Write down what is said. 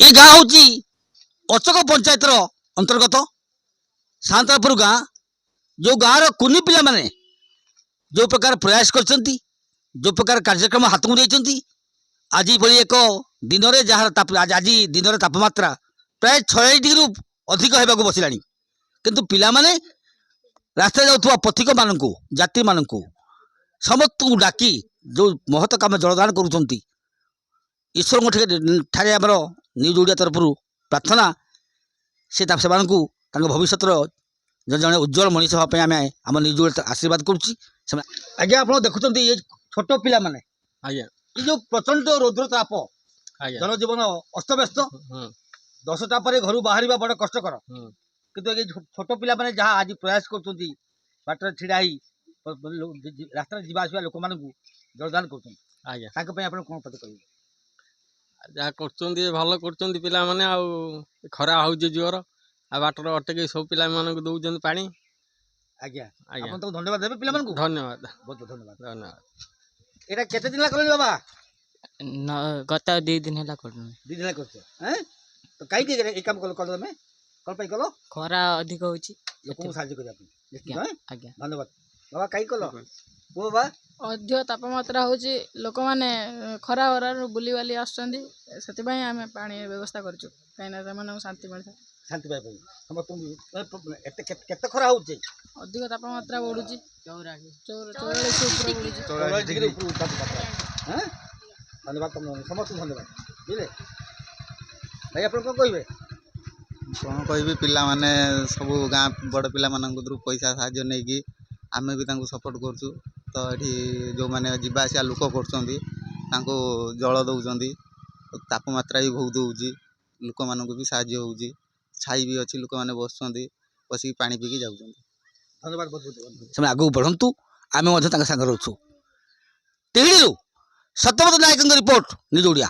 ए गाँ हूँ अचक पंचायतर अंतर्गत सांतापुर गाँ जो गाँव कुनी पिला माने जो प्रकार प्रयास कर जो प्रकार कार्यक्रम हाथ को देती आज भली एक दिन में जार आज दिन में तापमात्रा प्राय 46 डिग्री अधिक होगा बसला किंतु पिला माने रास्ता जाऊा पथिक मान जात्री मान समस्त को डाकी जो महत काम जलदान करुँच ईश्वर ठारे आमर न्यूज ओडिया तरफ प्रार्थना से भविष्य जड़े उज्जवल मनीष हाँपी आम आम न्यूज ओडिया आशीर्वाद करुँच आज्ञा आप देखुं ये छोट पिला माने आज्ञा ये जो प्रचंड रौद्रताप जनजीवन अस्तव्यस्त 10टा पर घर बाहर बड़ कष्टकर किंतु ये छोट पिला माने जहाँ आज प्रयास कर छिड़ा रास्ता जावासवा लोक मान जलदान कर कौन पद कह जहाँ कर भल कर पिला माने खरा हो जोर आ बाटर अटके सब पिला मानक दौरान पानी आज्ञा आज्ञा तो धन्यवाद देबे पिला मानकु धन्यवाद बहुत धन्यवाद धन्यवाद एटा केते दिन करले बाबा गत 2 दिन हला करनु 2 दिन करछो हैं तो काई के ए काम कल तमे कल पाई कलो खरा अधिक होची लोक साहाय्य करिया निश्चित हैं आज्ञा धन्यवाद बाबा काई कलो बाबा अधिक तापमात्रा होची लोक माने खरा हरा बुली वाली आछंदी सेति पई आमे पानी व्यवस्था करछु काइना मन शांति मिलता शांति पाई पाई समस्त एते केते खरा होची अधिक तापमात्रा बढ़ुची 44 ऊपर बढ़ुची 44 डिग्री ऊपर तापमात्रा हैं धन्यवाद तुम समस्त धन्यवाद बुझले भाई अपन को कहबे कौन कह पिला माने सब गाँ बड़ पिला पैसा साहाय्य नहीं कि आमे भी सपोर्ट करछु तो ये जो मैंने जावासिया लोक कर जल दौरान तापमात्रा भी बहुत होगी लोक मान भी साहाय्य होगी छाई भी अच्छी लोक मैंने बस बसिक पानी पीकी जाऊँ धन्यवाद बहुत बहुत आगू बढ़ंतु आम सागर अच्छु सत्यव्रत नायक रिपोर्ट न्यूज ओडिया।